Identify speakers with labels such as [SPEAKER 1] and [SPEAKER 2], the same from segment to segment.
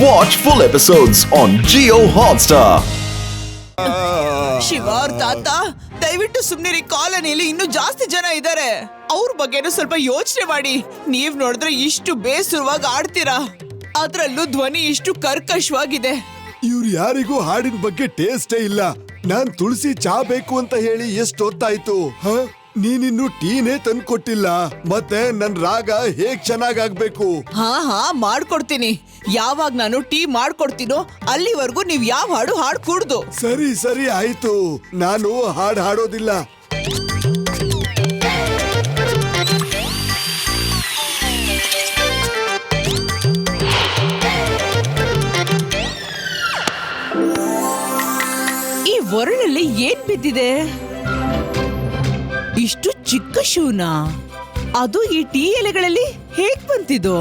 [SPEAKER 1] Watch full episodes on Jio Hotstar.
[SPEAKER 2] Shiva ಅವ್ರ ತಾತ ದಯವಿಟ್ಟು ಸುಮ್ನಿರಿ. ಕಾಲೋನಿಯಲ್ಲಿ ಇನ್ನೂ ಜಾಸ್ತಿ ಜನ ಇದ್ದಾರೆ. ಅವ್ರ ಬಗ್ಗೆನೂ ಸ್ವಲ್ಪ ಯೋಚನೆ ಮಾಡಿ. ನೀವ್ ನೋಡಿದ್ರೆ ಇಷ್ಟು ಬೇಸರವಾಗಿ ಆಡ್ತೀರಾ, ಅದ್ರಲ್ಲೂ ಧ್ವನಿ ಇಷ್ಟು ಕರ್ಕಶವಾಗಿದೆ.
[SPEAKER 3] ಇವ್ರು ಯಾರಿಗೂ ಹಾಡಿನ ಬಗ್ಗೆ ಟೇಸ್ಟೇ ಇಲ್ಲ. ನಾನ್ ತುಳಸಿ ಚಾ ಬೇಕು ಅಂತ ಹೇಳಿ ಎಷ್ಟೊತ್ತಾಯ್ತು. ನೀನಿನ್ನು ಟೀನೇ ತಂದ್ಕೊಟ್ಟಿಲ್ಲ. ಮತ್ತೆ ನನ್ ರಾಗ ಹೇಗ್ ಚೆನ್ನಾಗಾಗ್ಬೇಕು?
[SPEAKER 2] ಹಾ ಮಾಡ್ಕೊಡ್ತೀನಿ. ಯಾವಾಗ ನಾನು ಟೀ ಮಾಡ್ಕೊಡ್ತೀನೋ ಅಲ್ಲಿವರೆಗೂ ನೀವ್ ಯಾವ ಹಾಡು ಹಾಡ್ಕೂಡ್ದು.
[SPEAKER 3] ಸರಿ ಆಯ್ತು, ನಾನು ಹಾಡ್ ಹಾಡೋದಿಲ್ಲ.
[SPEAKER 2] ಈ ಒರಳಲ್ಲಿ ಏನ್ ಬಿದ್ದಿದೆ? ಇಷ್ಟು ಚಿಕ್ಕ ಶೂನಾ? ಅದು ಈ ಟೀ ಎಲೆಗಳಲ್ಲಿ ಹೇಗ್ ಬಂತಿದ್ದು?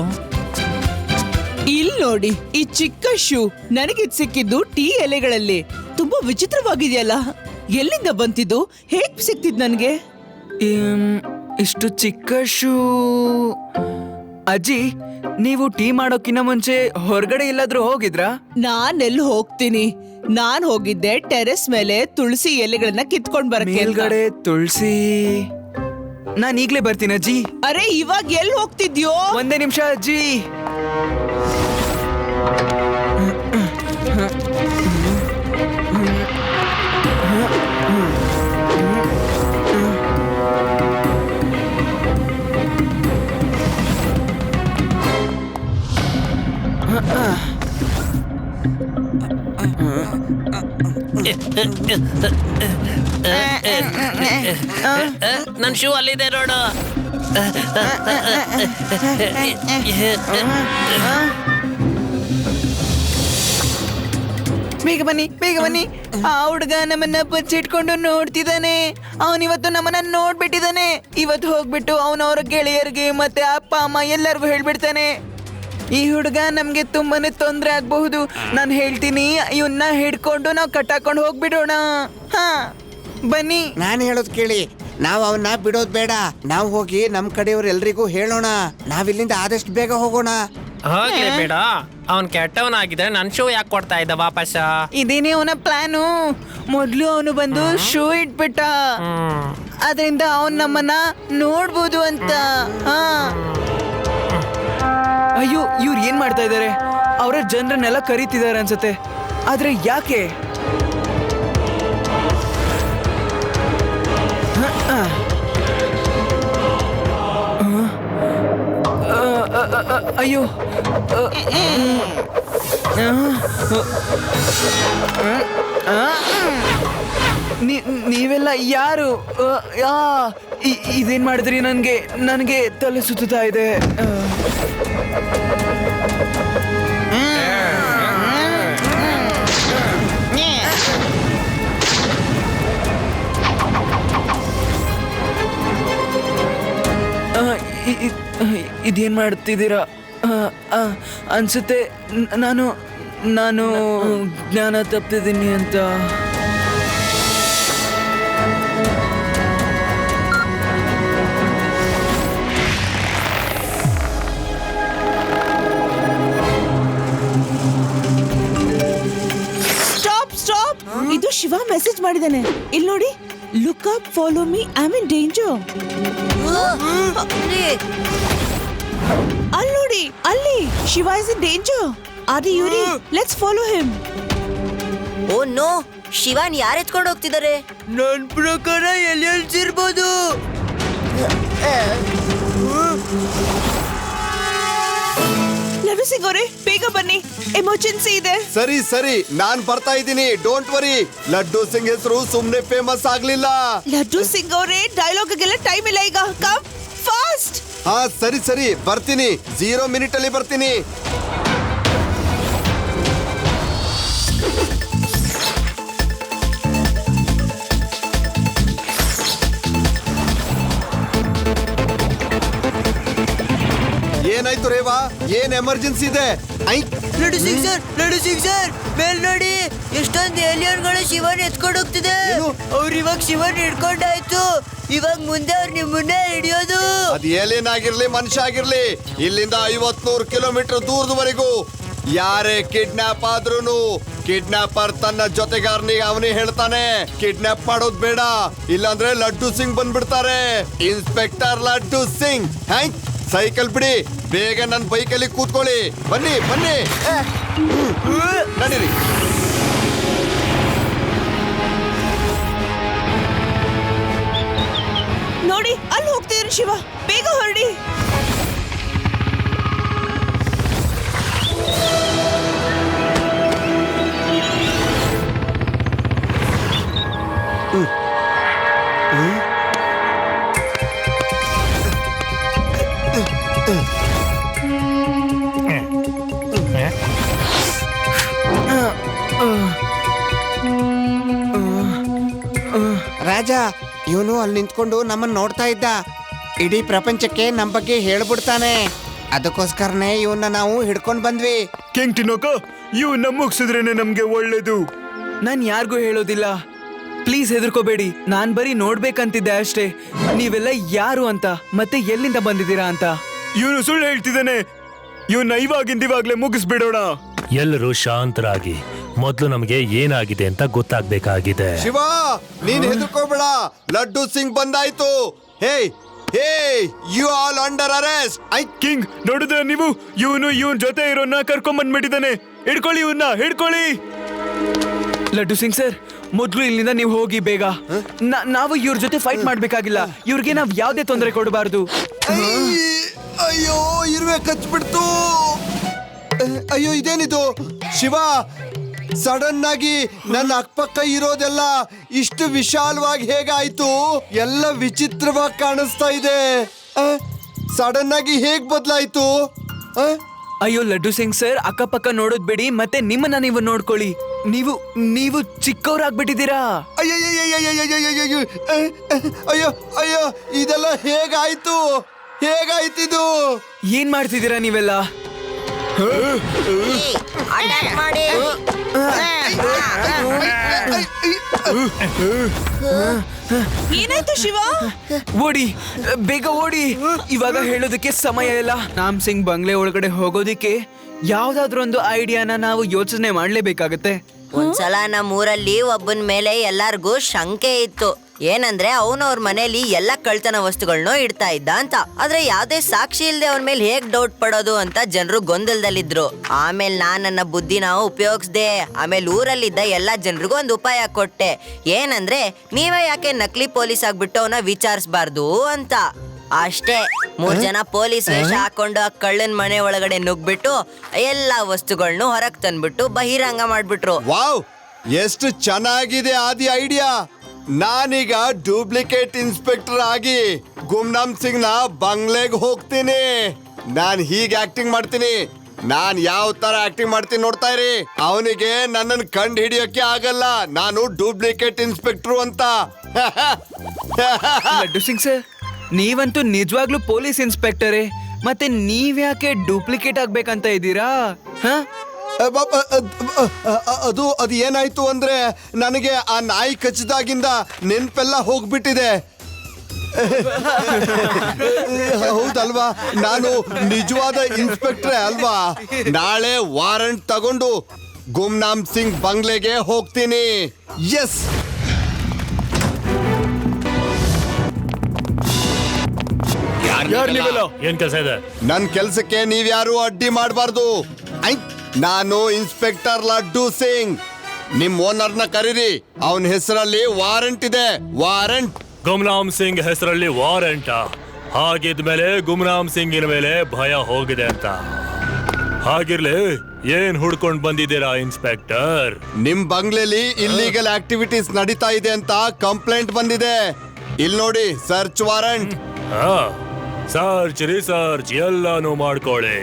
[SPEAKER 2] ಇಲ್ಲಿ ನೋಡಿ, ಈ ಚಿಕ್ಕ ಶೂ ನನಗಿದ್ ಸಿಕ್ಕಿದ್ದು ಟೀ ಎಲೆಗಳಲ್ಲಿ. ತುಂಬಾ ವಿಚಿತ್ರವಾಗಿದೆಯಲ್ಲ, ಎಲ್ಲಿಂದ ಬಂತಿದ್ದು? ಹೇಗ್ ಸಿಕ್ತಿದ್ ನನ್ಗೆ?
[SPEAKER 4] ಇಷ್ಟು ಚಿಕ್ಕ ಶೂ. ಅಜ್ಜಿ, ನೀವು ಟೀ ಮಾಡೋಕಿನ್ನ ಮುಂಚೆ ಹೊರಗಡೆ ಎಲ್ಲಾದ್ರೂ ಹೋಗಿದ್ರಾ?
[SPEAKER 2] ನಾನೆಲ್ಲಿ ಹೋಗ್ತೀನಿ? ನಾನ್ ಹೋಗಿದ್ದೆ ಟೆರೆಸ್ ಮೇಲೆ ತುಳಸಿ ಎಲೆಗಳನ್ನ ಕಿತ್ಕೊಂಡ್ ಬರಕ್ಕೆ.
[SPEAKER 4] ಮೇಲ್ಗಡೆ ತುಳಸಿ. ನಾನ್ ಈಗ್ಲೇ ಬರ್ತೀನಿ ಅಜ್ಜಿ.
[SPEAKER 2] ಅರೆ, ಇವಾಗ ಎಲ್ಲಿ ಹೋಗ್ತಿದ್ಯೋ?
[SPEAKER 4] ಒಂದೇ ನಿಮಿಷ ಅಜ್ಜಿ.
[SPEAKER 5] ನನ್ ಶೂ ಅಲ್ಲಿದೆ ನೋಡು.
[SPEAKER 4] ಬೇಗ ಬನ್ನಿ. ಆ ಹುಡುಗ ನಮ್ಮನ್ನ ಬಚ್ಚಿಟ್ಕೊಂಡು ನೋಡ್ತಿದ್ದಾನೆ. ಅವನಿವತ್ತು ನಮ್ಮನ್ನ ನೋಡ್ಬಿಟ್ಟಿದ್ದಾನೆ. ಇವತ್ತು ಹೋಗ್ಬಿಟ್ಟು ಅವನವ್ರ ಗೆಳೆಯರಿಗೆ ಮತ್ತೆ ಅಪ್ಪ ಅಮ್ಮ ಎಲ್ಲರಿಗೂ ಹೇಳ್ಬಿಡ್ತಾನೆ. ಈ ಹುಡುಗ ನಮ್ಗೆ ತುಂಬಾನೇ ತೊಂದ್ರೆ ಆಗ್ಬಹುದು. ನಾನು ಹೇಳ್ತೀನಿ, ಇವನ್ನ ಹಿಡ್ಕೊಂಡು ನಾವು ಕಟ್ಟಾಕೊಂಡು ಹೋಗ್ಬಿಡೋಣ. ಹಾ, ಬನ್ನಿ.
[SPEAKER 6] ನಾನು ಹೇಳೋದ್ ಕೇಳಿ, ನಾವು ಅವನ್ನ ಬಿಡೋದ್ ಬೇಡ. ನಾವು ಹೋಗಿ ನಮ್ ಕಡೆಯವ್ರ ಎಲ್ರಿಗೂ ಹೇಳೋಣ. ನಾವಿಲ್ಲಿಂದ ಆದಷ್ಟು ಬೇಗ ಹೋಗೋಣ.
[SPEAKER 5] ಹೋಗ್ಲಿ ಬೇಡ, ಅವನ್ ಕೆಟ್ಟವನಾಗಿದ್ರೆ ನನ್ ಶೂ ಯಾಕೆ ಕೊಡ್ತಾ ಇದ್ದ ವಾಪಸ್?
[SPEAKER 4] ಇದೇನೇ ಅವನ ಪ್ಲಾನು. ಮೊದ್ಲು ಅವನು ಬಂದು ಶೂ ಇಟ್ಬಿಟ್ಟ, ಅದರಿಂದ ಅವನ್ ನಮ್ಮನ್ನ ನೋಡ್ಬೋದು ಅಂತ. ಹಾ, ಅಯ್ಯೋ, ಇವ್ರು ಏನ್ ಮಾಡ್ತಾ ಇದಾರೆ? ಅವರ ಜನರನ್ನೆಲ್ಲ ಕರೀತಿದ್ದಾರೆ ಅನ್ಸತ್ತೆ. ಆದ್ರೆ ಯಾಕೆ? ಅಯ್ಯೋ, ನೀವೆಲ್ಲ ಯಾರು? ಇದೇನ್ ಮಾಡಿದ್ರಿ? ನನ್ಗೆ ತಲೆ ಸುತ್ತಾ ಇದೆ. ಇದೇನ್ ಮಾಡ್ತಿದ್ದೀರಾ? ಅನ್ಸುತ್ತೆ ನಾನು ಜ್ಞಾನ ತಪ್ಪಿದ್ದೀನಿ ಅಂತ.
[SPEAKER 2] ಸ್ಟಾಪ್! ಇದು ಶಿವ ಮೆಸೇಜ್ ಮಾಡಿದಾನೆ. ಇಲ್ಲಿ ನೋಡಿ, look up, follow me, I am in danger. ಅಲ್ಲಿ ನೋಡಿ, ಅಲ್ಲಿ Shiva is in danger. Aadi ಯೂರಿ, let's follow him.
[SPEAKER 7] Oh no, ಶಿವನ್ ಯಾರು ಎತ್ಕೊಂಡು ಹೋಗ್ತಿದ್ದಾರೆ?
[SPEAKER 4] ನನ್ ಪ್ರಕಾರ ಎಲಿಯನ್ಸ್ ಇರ್ಬೋದು.
[SPEAKER 2] ಲಡ್ಡು ಸಿಂಗ್ ಅವರೇ, ಬೇಗ ಬನ್ನಿ, ಎಮರ್ಜೆನ್ಸಿ ಇದೆ.
[SPEAKER 3] ಸರಿ, ನಾನ್ ಬರ್ತಾ ಇದ್ದೀನಿ. Don't worry. ಲಡ್ಡು ಸಿಂಗ್ ಹೆಸರು ಸುಮ್ನೆ ಫೇಮಸ್ ಆಗ್ಲಿಲ್ಲ.
[SPEAKER 2] ಲಡ್ಡು ಸಿಂಗ್ ಅವರೇ, ಡೈಲಾಗ್ಗೆಲ್ಲ ಟೈಮ್ ಇಲ್ಲ ಈಗ. Come fast.
[SPEAKER 3] ಹಾ, ಸರಿ, ಬರ್ತೀನಿ. 0 ಮಿನಿಟ್ ಅಲ್ಲಿ ಬರ್ತೀನಿ. ಏನಾಯ್ತು ರೇವಾ? ಏನ್ ಎಮರ್ಜೆನ್ಸಿ ಇದೆ?
[SPEAKER 7] ಲಡ್ಡು ಸಿಂಗ್ ಸರ್, ಮೇಲ್ ನೋಡಿ, ಎಷ್ಟೊಂದು ಏಲಿಯನ್ಗಳು ಶಿವನ್ ಎತ್ಕೊಂಡು ಹೋಗ್ತಿದೆ. ಅವ್ರು ಇವಾಗ ಶಿವನ್ ಹಿಡ್ಕೊಂಡಾಯ್ತು. ಇವಾಗ ಮುಂದೆ ಅವ್ರು ನಿಮ್ಮನ್ನೇ ಹಿಡಿಯೋದು.
[SPEAKER 3] ಅದ್ ಏಲೇನ್ ಆಗಿರ್ಲಿ, ಮನುಷ್ಯ ಆಗಿರ್ಲಿ, ಇಲ್ಲಿಂದ 50-100 ಕಿಲೋಮೀಟರ್ ದೂರದವರೆಗೂ ಯಾರೇ ಕಿಡ್ನಾಪ್ ಆದ್ರೂನು ಕಿಡ್ನಾಪರ್ ತನ್ನ ಜೊತೆಗಾರನಿಗೆ ಅವನೇ ಹೇಳ್ತಾನೆ ಕಿಡ್ನಾಪ್ ಮಾಡೋದ್ ಬೇಡ, ಇಲ್ಲಾಂದ್ರೆ ಲಡ್ಡು ಸಿಂಗ್ ಬಂದ್ಬಿಡ್ತಾರೆ. ಇನ್ಸ್ಪೆಕ್ಟರ್ ಲಡ್ಡು ಸಿಂಗ್. ಸೈಕಲ್ ಬಿಡಿ, ಬೇಗ ನನ್ನ ಬೈಕಲ್ಲಿ ಕೂತ್ಕೊಳ್ಳಿ. ಬನ್ನಿ ಬನ್ನಿ, ನಡೀರಿ.
[SPEAKER 2] ನೋಡಿ ಅಲ್ಲಿ ಹೋಗ್ತಿದ್ರು ಶಿವ, ಬೇಗ ಹೊರಡಿ.
[SPEAKER 6] ರಾಜ, ಇವನು ಅಲ್ಲಿ ನಿಂತ್ಕೊಂಡು ನಮ್ಮನ್ನ ನೋಡ್ತಾ ಇದ್ದ. ಇಡೀ ಪ್ರಪಂಚಕ್ಕೆ ನಮ್ ಬಗ್ಗೆ ಹೇಳ್ಬಿಡ್ತಾನೆ. ಅದಕ್ಕೋಸ್ಕರನೇ ಇವನ್ನ ನಾವು ಹಿಡ್ಕೊಂಡ್ ಬಂದ್ವಿ.
[SPEAKER 8] ಕಿಂಗ್ ಟಿನೋಕ, ಇವ್ ಮುಗಿಸಿದ್ರೇನೆ ನಮ್ಗೆ ಒಳ್ಳೇದು.
[SPEAKER 4] ನಾನ್ ಯಾರಿಗೂ ಹೇಳೋದಿಲ್ಲ, ಪ್ಲೀಸ್ ಹೆದರ್ಕೋಬೇಡಿ. ನಾನ್ ಬರೀ ನೋಡ್ಬೇಕಂತಿದ್ದೆ ಅಷ್ಟೇ, ನೀವೆಲ್ಲ ಯಾರು ಅಂತ ಮತ್ತೆ ಎಲ್ಲಿಂದ ಬಂದಿದ್ದೀರಾ ಅಂತ.
[SPEAKER 8] ಇವನು ಸುಳ್ಳು ಹೇಳ್ತಿದ್ದಾನೆ. ಇವನ್ನ ಇವಾಗಿಂದಿವಾಗ್ಲೇ ಮುಗಿಸ್ಬಿಡೋಣ.
[SPEAKER 9] ಎಲ್ಲರೂ ಶಾಂತರಾಗಿ, ಮೊದಲು ನಮಗೆ ಏನಾಗಿದೆ ಅಂತ ಗೊತ್ತಾಗ್ಬೇಕಾಗಿದೆ.
[SPEAKER 3] ಶಿವ, ನೀನ್ ಹೆದರ್ಕೋಬೇಡ, ಲಡ್ಡು ಸಿಂಗ್ ಬಂದಾಯ್ತು. Hey hey, you all under arrest.
[SPEAKER 8] King, ನೋಡಿದ್ರೆ ನೀವು, ಇವನ್ ಜೊತೆ ಇರೋನ್ನ ಕರ್ಕೊಂಡ್ ಬಂದ್ಬಿಟ್ಟಿದ್ದಾನೆ. ಹಿಡ್ಕೊಳ್ಳಿ ಇವನ್ನ, ಹಿಡ್ಕೊಳ್ಳಿ.
[SPEAKER 4] ಲಡ್ಡು ಸಿಂಗ್ ಸರ್, ಮೊದ್ಲು ಇಲ್ಲಿಂದ ನೀವು ಹೋಗಿ ಬೇಗ. ನಾವು ಇವ್ರ ಜೊತೆ ಫೈಟ್ ಮಾಡ್ಬೇಕಾಗಿಲ್ಲ. ಇವ್ರಿಗೆ ನಾವ್ ಯಾವ್ದೇ ತೊಂದರೆ ಕೊಡಬಾರ್ದು.
[SPEAKER 3] ಅಯ್ಯೋ, ಇರುವೆ ಕಚ್ಬಿಡ್ತು. ಅಯ್ಯೋ, ಇದೇನಿದು ಶಿವ? ಸಡನ್ ಆಗಿ ನನ್ನ ಅಕ್ಕಪಕ್ಕ ಇರೋದೆಲ್ಲ ಇಷ್ಟು ವಿಶಾಲವಾಗಿ ಹೇಗಾಯ್ತು? ಎಲ್ಲ ವಿಚಿತ್ರವಾಗಿ ಕಾಣಿಸ್ತಾ ಇದೆ. ಸಡನ್ ಆಗಿ ಹೇಗ್ ಬದಲಾಯ್ತು?
[SPEAKER 4] ಅಯ್ಯೋ ಲಡ್ಡು ಸಿಂಗ್ ಸರ್, ಅಕ್ಕಪಕ್ಕ ನೋಡೋದ್ ಬಿಡಿ, ಮತ್ತೆ ನಿಮ್ಮನ್ನ ನೀವು ನೋಡ್ಕೊಳ್ಳಿ. ನೀವು ಚಿಕ್ಕವರಾಗ್ಬಿಟ್ಟಿದ್ದೀರಾ.
[SPEAKER 3] ಅಯ್ಯೋ ಅಯ್ಯೋ ಅಯ್ಯೋ, ಇದೆಲ್ಲ ಹೇಗಾಯ್ತು? ಹೇಗಾಯ್ತಿದು?
[SPEAKER 4] ಏನ್ ಮಾಡ್ತಿದ್ದೀರಾ ನೀವೆಲ್ಲ?
[SPEAKER 2] ಏನಾಯ್ತು ಶಿವ?
[SPEAKER 4] ಓಡಿ, ಬೇಗ ಓಡಿ. ಇವಾಗ ಹೇಳೋದಕ್ಕೆ ಸಮಯ ಇಲ್ಲ. ರಾಮ್ ಸಿಂಗ್ ಬಂಗ್ಲೆ ಒಳಗಡೆ ಹೋಗೋದಿಕ್ಕೆ ಯಾವ್ದಾದ್ರು ಒಂದು ಐಡಿಯಾನ ನಾವು ಯೋಚನೆ ಮಾಡ್ಲೇಬೇಕಾಗತ್ತೆ.
[SPEAKER 7] ಒಂದ್ಸಲ ನಮ್ಮೂರಲ್ಲಿ ಒಬ್ಬನ ಮೇಲೆ ಎಲ್ಲಾರ್ಗೂ ಶಂಕೆ ಇತ್ತು. ಏನಂದ್ರೆ ಅವನು ಅವ್ರ ಮನೇಲಿ ಎಲ್ಲ ಕಳ್ತನ ವಸ್ತುಗಳನ್ನೂ ಇಡ್ತಾ ಇದ್ದ ಅಂತ. ಆದ್ರೆ ಯಾವ್ದೇ ಸಾಕ್ಷಿ ಇಲ್ದೆ ಅವನ ಮೇಲೆ ಹೇಗ್ ಡೌಟ್ ಪಡೋದು ಅಂತ ಜನರು ಗೊಂದಲದಲ್ಲಿದ್ರು. ಆಮೇಲೆ ನಾನ್ ನನ್ನ ಬುದ್ಧಿನ ಉಪಯೋಗಿಸ್ದೆ. ಆಮೇಲೆ ಊರಲ್ಲಿದ್ದ ಎಲ್ಲಾ ಜನರಿಗೂ ಒಂದು ಉಪಾಯ ಕೊಟ್ಟೆ. ಏನಂದ್ರೆ, ನೀವೇ ಯಾಕೆ ನಕಲಿ ಪೊಲೀಸ್ ಆಗ್ಬಿಟ್ಟು ಅವನ ವಿಚಾರಿಸಬಾರ್ದು ಅಂತ. ಅಷ್ಟೇ, 3 ಜನ ಪೊಲೀಸ್ ವೇಷ ಹಾಕೊಂಡು ಆ ಕಳ್ಳನ್ ಮನೆ ಒಳಗಡೆ ನುಗ್ಬಿಟ್ಟು ಎಲ್ಲಾ ವಸ್ತುಗಳನ್ನೂ ಹೊರಗ್ ತಂದ್ಬಿಟ್ಟು ಬಹಿರಂಗ ಮಾಡ್ಬಿಟ್ರು.
[SPEAKER 3] ವಾವ್, ಎಷ್ಟು ಚೆನ್ನಾಗಿದೆ ಆದಿ ಐಡಿಯಾ. ನಾನೀಗ ಡೂಪ್ಲಿಕೇಟ್ ಇನ್ಸ್ಪೆಕ್ಟರ್ ಆಗಿ ಗುಮ್ನಾಮ್ ಸಿಂಗ್ ನ ಬಂಗ್ಲೆಗೆ ಹೋಗ್ತೀನಿ. ನಾನ್ ಹೀಗೆ ಆಕ್ಟಿಂಗ್ ಮಾಡ್ತೀನಿ. ನಾನ್ ಯಾವ ತರ ಆಕ್ಟಿಂಗ್ ಮಾಡ್ತೀನಿ ನೋಡ್ತಾ ಇರಿ. ಅವನಿಗೆ ನನ್ನನ್ನು ಕಂಡು ಹಿಡಿಯೋಕೆ ಆಗಲ್ಲ, ನಾನು ಡೂಪ್ಲಿಕೇಟ್ ಇನ್ಸ್ಪೆಕ್ಟರ್ ಅಂತ.
[SPEAKER 4] ಲಡ್ಡು ಸಿಂಗ್ ಸರ್, ನೀವಂತೂ ನಿಜವಾಗ್ಲೂ ಪೊಲೀಸ್ ಇನ್ಸ್ಪೆಕ್ಟರೇ, ಮತ್ತೆ ನೀವ್ಯಾಕೆ ಡೂಪ್ಲಿಕೇಟ್ ಆಗ್ಬೇಕಂತ ಇದ್ದೀರಾ?
[SPEAKER 3] ಅದು ಏನಾಯ್ತು ಅಂದ್ರೆ, ನನಗೆ ಆ ನಾಯಿ ಕಚ್ಚಿದಾಗಿಂದ ನೆನ್ಪೆಲ್ಲ ಹೋಗ್ಬಿಟ್ಟಿದೆ. ಹೌದಲ್ವಾ, ನಾನು ನಿಜವಾದ ಇನ್ಸ್ಪೆಕ್ಟ್ರೇ ಅಲ್ವಾ? ನಾಳೆ ವಾರಂಟ್ ತಗೊಂಡು ಗುಮ್ನಾಮ್ ಸಿಂಗ್ ಬಂಗ್ಲೆಗೆ ಹೋಗ್ತೀನಿ. ಎಸ್.
[SPEAKER 9] ಏನ್ ಕೆಲಸ ಇದೆ?
[SPEAKER 3] ನನ್ ಕೆಲ್ಸಕ್ಕೆ ನೀವ್ಯಾರು ಅಡ್ಡಿ ಮಾಡಬಾರ್ದು. ನಾನು ಇನ್ಸ್ಪೆಕ್ಟರ್ ಲಡ್ಡು ಸಿಂಗ್. ನಿಮ್ ಓನರ್ನ ಕರೀರಿ, ಅವನ ಹೆಸರಲ್ಲಿ ವಾರಂಟ್ ಇದೆ. ವಾರಂಟ್.
[SPEAKER 9] ಗುಮ್ನಾಮ್ ಸಿಂಗ್ ಹೆಸರಲ್ಲಿ ವಾರಂಟ್? ಹಾಗಿದ್ಮೇಲೆ ಗುಮ್ನಾಮ್ ಸಿಂಗಿನ ಮೇಲೆ ಭಯ ಹೋಗಿದೆ ಅಂತ. ಹಾಗಿರ್ಲಿ, ಏನ್ ಹುಡ್ಕೊಂಡ್ ಬಂದಿದ್ದೀರಾ ಇನ್ಸ್ಪೆಕ್ಟರ್?
[SPEAKER 3] ನಿಮ್ ಬಂಗ್ಲೆಲಿ ಇಲ್ಲಿಗಲ್ ಆಕ್ಟಿವಿಟೀಸ್ ನಡೀತಾ ಇದೆ ಅಂತ ಕಂಪ್ಲೇಂಟ್ ಬಂದಿದೆ. ಇಲ್ಲಿ ನೋಡಿ, ಸರ್ಚ್ ವಾರಂಟ್.
[SPEAKER 9] ಸರ್ಚ್ ರಿಸರ್ಚ್ ಎಲ್ಲಾನು ಮಾಡ್ಕೊಳ್ಳಿ,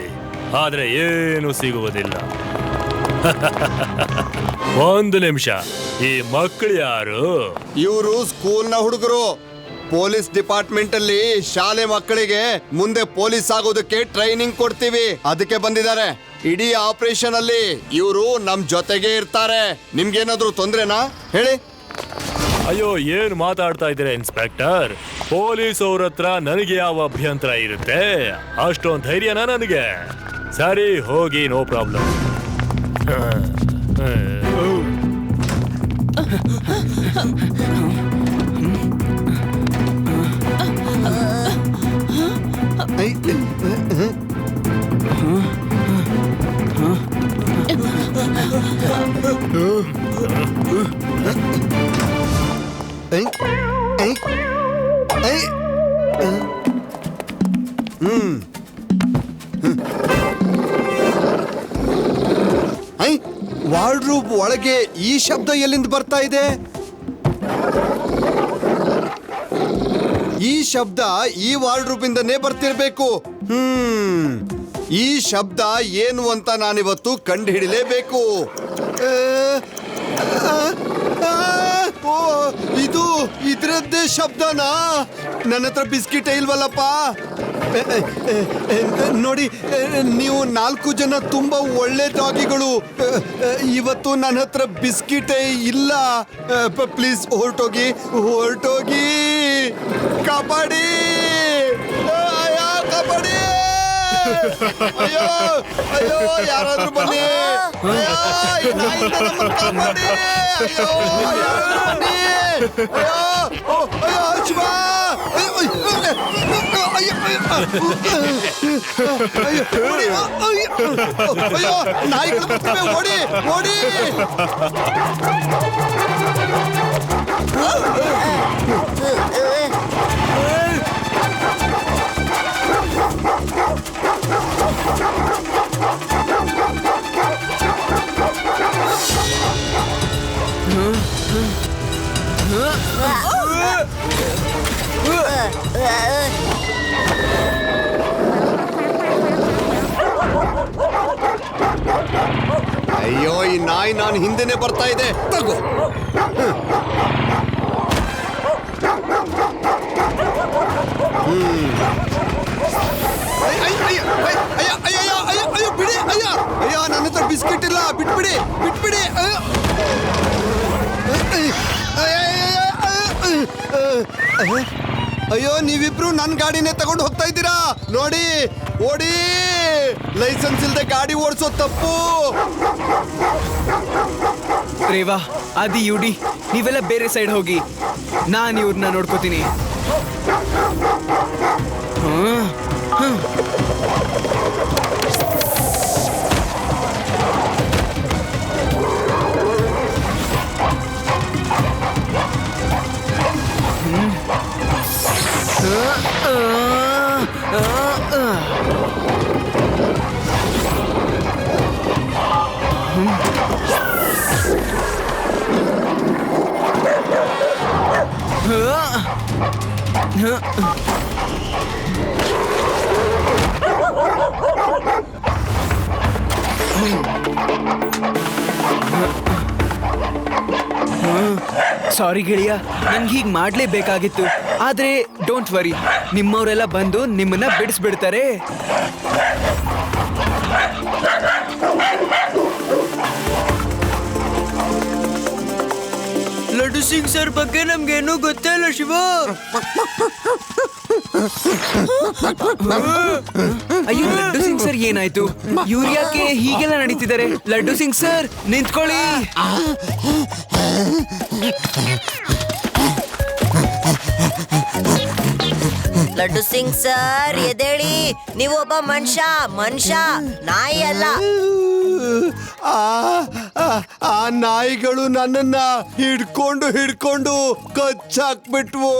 [SPEAKER 9] ಆದ್ರೆ ಏನು ಸಿಗುವುದಿಲ್ಲ. ಒಂದು ನಿಮಿಷ, ಈ ಮಕ್ಕಳು ಯಾರು?
[SPEAKER 3] ಇವರು ಸ್ಕೂಲ್ನ ಹುಡುಗರು. ಪೊಲೀಸ್ ಡಿಪಾರ್ಟ್ಮೆಂಟ್ ಅಲ್ಲಿ ಶಾಲೆ ಮಕ್ಕಳಿಗೆ ಮುಂದೆ ಪೊಲೀಸ್ ಆಗೋದಕ್ಕೆ ಟ್ರೈನಿಂಗ್ ಕೊಡ್ತೀವಿ, ಅದಕ್ಕೆ ಬಂದಿದ್ದಾರೆ. ಇಡೀ ಆಪರೇಷನ್ ಅಲ್ಲಿ ಇವರು ನಮ್ ಜೊತೆಗೆ ಇರ್ತಾರೆ. ನಿಮ್ಗೇನಾದ್ರೂ ತೊಂದ್ರೆನಾ ಹೇಳಿ?
[SPEAKER 9] ಅಯ್ಯೋ, ಏನ್ ಮಾತಾಡ್ತಾ ಇದ್ದೀರಾ ಇನ್ಸ್ಪೆಕ್ಟರ್? ಪೊಲೀಸ್ ಅವ್ರ ಹತ್ರ ನನಗೆ ಯಾವ ಅಭ್ಯಂತರ ಇರುತ್ತೆ? ಅಷ್ಟೊಂದು ಧೈರ್ಯನಾ ನನಗೆ? ಸರಿ, ಹೋಗಿ, ನೋ ಪ್ರಾಬ್ಲಮ್.
[SPEAKER 3] ವಾರ್ಡ್ರೂಬ್ ಒಳಗೆ ಈ ಶಬ್ದ ಎಲ್ಲಿಂದ ಬರ್ತಾ ಇದೆ? ಈ ಶಬ್ದ ಈ ವಾರ್ಡ್ರೂಬ್ ಇಂದನೇ ಬರ್ತಿರ್ಬೇಕು. ಈ ಶಬ್ದ ಏನು ಅಂತ ನಾನಿವತ್ತು ಕಂಡು ಹಿಡಿಲೇಬೇಕು. ಇದು ಇದ್ರದ್ದೇ ಶಬ್ದನಾ? ನನ್ನ ಹತ್ರ ಬಿಸ್ಕಿಟ್ ಇಲ್ವಲ್ಲಪ್ಪ. ನೋಡಿ, ನೀವು 4 ಜನ ತುಂಬಾ ಒಳ್ಳೆ ಡಾಗಿಗಳು. ಇವತ್ತು ನನ್ನ ಹತ್ರ ಬಿಸ್ಕಿಟೇ ಇಲ್ಲ. ಪ್ಲೀಸ್ ಹೊರಟೋಗಿ. ಕಬಡ್ಡಿ, ಕಬಡ್ಡಿ. ಅಯ್ಯೋ ಅಯ್ಯೋ, ಯಾರಾದ್ರೂ ಬನ್ನಿ. ಕಬಡ್ಡಿ, ಅಯ್ಯೋ ಯಾರಾದ್ರೂ ಬನ್ನಿ. ಅಯ್ಯೋ ಅಯ್ಯೋ ಶಿವ. ಅಯ್ಯೋ ನಾಯಿಗಳು ಬರ್ತವೆ, ಓಡಿ ಓಡಿ. ಅಯ್ಯೋ, ಈ ನಾಯಿ ನಾನು ಹಿಂದೆನೆ ಬರ್ತಾ ಇದೆ. ತಗೋ. ಅಯ್ಯೋ ಬಿಡಿ. ಅಯ್ಯೋ ನನ್ನ ಹತ್ರ ಬಿಸ್ಕಿಟ್ ಇಲ್ಲ. ಬಿಟ್ಬಿಡಿ. ಅಯ್ಯೋ, ನೀವಿಬ್ರು ನನ್ನ ಗಾಡಿನೇ ತಗೊಂಡು ಹೋಗ್ತಾ ಇದ್ದೀರಾ ನೋಡಿ. ಓಡಿ. ಲೈಸೆನ್ಸ್ ಇಲ್ಲದೆ ಗಾಡಿ ಓಡಿಸೋ ತಪ್ಪು.
[SPEAKER 10] ರೇವಾ, ಆದಿ, ಯುಡಿ, ನೀವೆಲ್ಲ ಬೇರೆ ಸೈಡ್ ಹೋಗಿ. ನಾನು ಇವ್ರನ್ನ ನೋಡ್ಕೋತೀನಿ. ಸಾರಿ ಗೆಳೆಯ, ನಂಗೆ ಹೀಗೆ ಮಾಡ್ಲೇಬೇಕಾಗಿತ್ತು. ಆದ್ರೆ ಡೋಂಟ್ ವರಿ, ನಿಮ್ಮವರೆಲ್ಲ ಬಂದು ನಿಮ್ಮನ್ನ ಬಿಡಿಸ್ಬಿಡ್ತಾರೆ. ಲಡ್ಡು ಸಿಂಗ್ ಸರ್ ಬಗ್ಗೆ ನಮ್ಗೇನು ಗೊತ್ತಿಲ್ಲ ಶಿವ. ಅಯ್ಯೋ, ಲಡ್ಡು ಸಿಂಗ್ ಸರ್ ಏನಾಯ್ತು? ಇವ್ರು ಯಾಕೆ ಹೀಗೆಲ್ಲ ನಡೀತಿದ್ದಾರೆ? ಲಡ್ಡು ಸಿಂಗ್ ಸರ್ ನಿಂತ್ಕೊಳ್ಳಿ.
[SPEAKER 7] ಲಡ್ಡು ಸಿಂಗ್ ಸರ್ ಎದೇಳಿ, ನೀವು ಒಬ್ಬ ಮನುಷ್ಯ, ನಾಯಿ ಅಲ್ಲ.
[SPEAKER 3] ಆ ನಾಯಿಗಳು ನನ್ನನ್ನ ಹಿಡ್ಕೊಂಡು ಕಚ್ಚಾಕ್ಬಿಟ್ವು.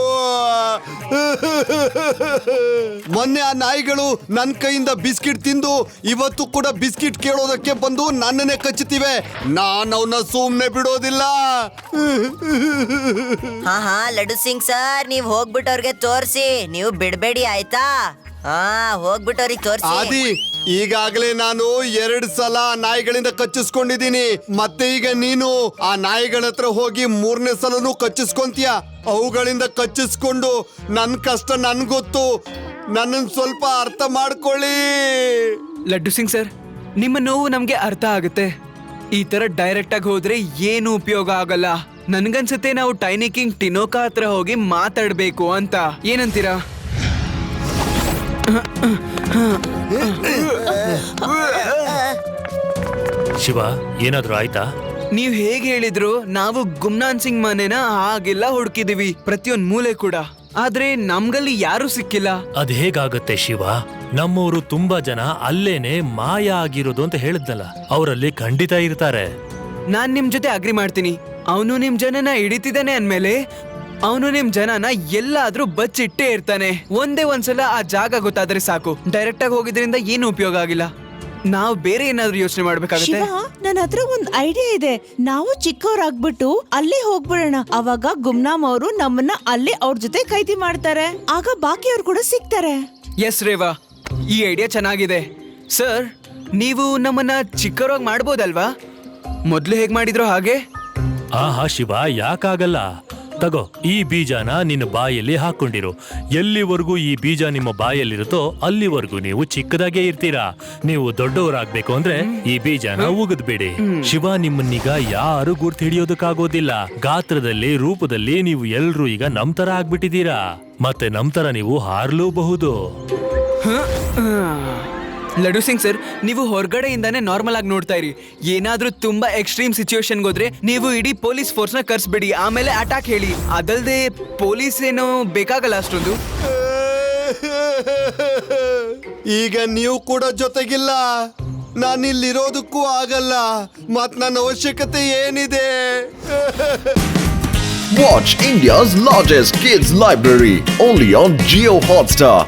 [SPEAKER 3] ಮೊನ್ನೆ ಆ ನಾಯಿಗಳು ನನ್ನ ಕೈಯಿಂದ ಬಿಸ್ಕಿಟ್ ತಿಂದು ಇವತ್ತು ಕೂಡ ಬಿಸ್ಕಿಟ್ ಕೇಳೋದಕ್ಕೆ ಬಂದು ನನ್ನನ್ನೇ ಕಚ್ಚುತ್ತಿವೆ. ನಾನು ಅವನ್ನ ಸುಮ್ನೆ ಬಿಡೋದಿಲ್ಲ.
[SPEAKER 7] ಹಾ ಲಡ್ಡು ಸಿಂಗ್ ಸರ್, ನೀವ್ ಹೋಗ್ಬಿಟ್ಟವ್ರಿಗೆ ತೋರ್ಸಿ. ನೀವು ಬಿಡ್ಬೇಡಿ ಆಯ್ತಾ? ಹೋಗ್ಬಿಟ್ಟವ್ರಿಗೆ ತೋರ್ಸಿ.
[SPEAKER 3] ಆದಿ, ಈಗಾಗಲೇ ನಾನು 2 ಸಲ ನಾಯಿಗಳಿಂದ ಕಚ್ಚಿಸ್ಕೊಂಡಿದ್ದೀನಿ. ಮತ್ತೆ ಈಗ ನೀನು ಆ ನಾಯಿಗಳ ಹತ್ರ ಹೋಗಿ 3ನೇ ಸಲನೂ ಕಚ್ಚಿಸ್ಕೊಂತೀಯ. ಅವುಗಳಿಂದ ಕಚ್ಚಿಸ್ಕೊಂಡು ನನ್ನ ಕಷ್ಟ ನನ್ ಗೊತ್ತು. ನನ್ನನ್ನು ಸ್ವಲ್ಪ ಅರ್ಥ ಮಾಡ್ಕೊಳ್ಳಿ.
[SPEAKER 10] ಲಡ್ಡು ಸಿಂಗ್ ಸರ್, ನಿಮ್ಮ ನೋವು ನಮ್ಗೆ ಅರ್ಥ ಆಗುತ್ತೆ. ಈ ತರ ಡೈರೆಕ್ಟ್ ಆಗಿ ಹೋದ್ರೆ ಏನು ಉಪಯೋಗ ಆಗಲ್ಲ. ನನ್ಗನ್ಸುತ್ತೆ ನಾವು ಟೈನಿ ಕಿಂಗ್ ಟಿನೋಕಾ ಹತ್ರ ಹೋಗಿ ಮಾತಾಡ್ಬೇಕು ಅಂತ. ಏನಂತೀರಾ?
[SPEAKER 9] ಶಿವ ಏನಾದ್ರೂ ಆಯ್ತಾ?
[SPEAKER 10] ನೀವ್ ಹೇಗ್ ಹೇಳಿದ್ರು ನಾವು ಗುಮ್ನಾನ್ ಸಿಂಗ್ ಮನೆನ ಹಾಗೆಲ್ಲ ಹುಡುಕಿದೀವಿ, ಪ್ರತಿಯೊಂದ್ ಮೂಲೆ ಕೂಡ. ಆದ್ರೆ ನಮ್ಗಲ್ಲಿ ಯಾರು ಸಿಕ್ಕಿಲ್ಲ.
[SPEAKER 9] ಅದ್ ಹೇಗಾಗತ್ತೆ ಶಿವ? ನಮ್ಮವರು ತುಂಬಾ ಜನ ಅಲ್ಲೇನೆ ಮಾಯ ಆಗಿರೋದು ಅಂತ ಹೇಳಿದ್ನಲ್ಲ, ಅವರಲ್ಲಿ ಖಂಡಿತ ಇರ್ತಾರೆ.
[SPEAKER 10] ನಾನ್ ನಿಮ್ ಜೊತೆ ಅಗ್ರಿ ಮಾಡ್ತೀನಿ. ಅವನು ನಿಮ್ ಜನನ ಹಿಡಿತಿದ್ದಾನೆ ಅಂದ್ಮೇಲೆ ಅವನು ನಿಮ್ ಜನನ ಎಲ್ಲಾದ್ರೂ ಬಚ್ಚಿಟ್ಟೇ ಇರ್ತಾನೆ. ಒಂದ್ಸಲ ಆ ಜಾಗ ಗೊತ್ತಾದ್ರೆ ಸಾಕು. ಡೈರೆಕ್ಟ್ ಆಗಿ ಹೋಗಿದ್ರಿಂದ ಏನು ಉಪಯೋಗ ಆಗಿಲ್ಲ. ನಾವು ಬೇರೆ ಏನಾದ್ರೂ ಯೋಚನೆ ಮಾಡ್ಬೇಕಾಗತ್ತೆ.
[SPEAKER 2] ಶಿವ, ನನ್ನ ಹತ್ರ ಒಂದ್ ಐಡಿಯಾ ಇದೆ. ನಾವು ಚಿಕ್ಕವರಾಗ್ಬಿಟ್ಟು ಅಲ್ಲೇ ಹೋಗ್ಬಿಡೋಣ. ಅವಾಗ ಗುಮ್ನಾಮ್ ಅವರು ನಮ್ಮನ್ನ ಅಲ್ಲೇ ಅವ್ರ ಜೊತೆ ಖೈದಿ ಮಾಡ್ತಾರೆ. ಆಗ ಬಾಕಿಯವ್ರು ಕೂಡ ಸಿಗ್ತಾರೆ.
[SPEAKER 10] ಎಸ್ ರೇವಾ, ಈ ಐಡಿಯಾ ಚೆನ್ನಾಗಿದೆ. ಸರ್, ನೀವು ನಮ್ಮನ್ನ ಚಿಕ್ಕವರಾಗಿ ಮಾಡ್ಬೋದಲ್ವಾ? ಮೊದ್ಲು ಹೇಗ್ ಮಾಡಿದ್ರು ಹಾಗೆ?
[SPEAKER 9] ಆಹಾ ಶಿವ, ಯಾಕಾಗಲ್ಲ. ತಗೋ, ಈ ಬೀಜನ ನಿನ್ನ ಬಾಯಲ್ಲಿ ಹಾಕೊಂಡಿರು. ಎಲ್ಲಿವರೆಗೂ ಈ ಬೀಜ ನಿಮ್ಮ ಬಾಯಲ್ಲಿರುತ್ತೋ ಅಲ್ಲಿವರೆಗೂ ನೀವು ಚಿಕ್ಕದಾಗೇ ಇರ್ತೀರಾ. ನೀವು ದೊಡ್ಡವರಾಗ್ಬೇಕು ಅಂದ್ರೆ ಈ ಬೀಜನ ಉಗಿದ್ಬಿಡಿ. ಶಿವ, ನಿಮ್ಮನ್ನೀಗ ಯಾರು ಗುರ್ತು ಹಿಡಿಯೋದಕ್ಕಾಗೋದಿಲ್ಲ. ಗಾತ್ರದಲ್ಲಿ, ರೂಪದಲ್ಲಿ ನೀವು ಎಲ್ರೂ ಈಗ ನಮ್ ತರ ಆಗ್ಬಿಟ್ಟಿದ್ದೀರಾ. ಮತ್ತೆ ನಮ್ ತರ ನೀವು ಹಾರ್ಲೂಬಹುದು.
[SPEAKER 10] ಲಡ್ಡು ಸಿಂಗ್ ಸರ್, ನೀವು ಹೊರಗಡೆಯಿಂದಾನೇ ನಾರ್ಮಲ್ ಆಗಿ ನೋಡ್ತಾ ಇರಿ. ಏನಾದ್ರೂ ತುಂಬಾ ಎಕ್ಸ್ಟ್ರೀಮ್ ಸಿಚುವೇಶನ್ಗೆ ಹೋದ್ರೆ ನೀವು ಇಡೀ ಪೊಲೀಸ್ ಫೋರ್ಸ್ ನ ಕರ್ಸ್ಬಿಡಿ, ಆಮೇಲೆ ಅಟ್ಯಾಕ್ ಹೇಳಿ. ಅದಲ್ದೆ ಪೊಲೀಸ್ ಏನೋ ಬೇಕಾಗಲ್ಲ ಅಷ್ಟೊಂದು.
[SPEAKER 3] ಈಗ ನೀವು ಕೂಡ ಜೊತೆಗಿಲ್ಲ, ನಾನಿಲ್ಲಿರೋದಕ್ಕೂ ಆಗಲ್ಲ. ಮತ್ ನನ್ನ ಅವಶ್ಯಕತೆ ಏನಿದೆ?
[SPEAKER 1] Watch India's largest kids library only on Jio Hotstar.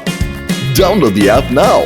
[SPEAKER 1] Download the app now.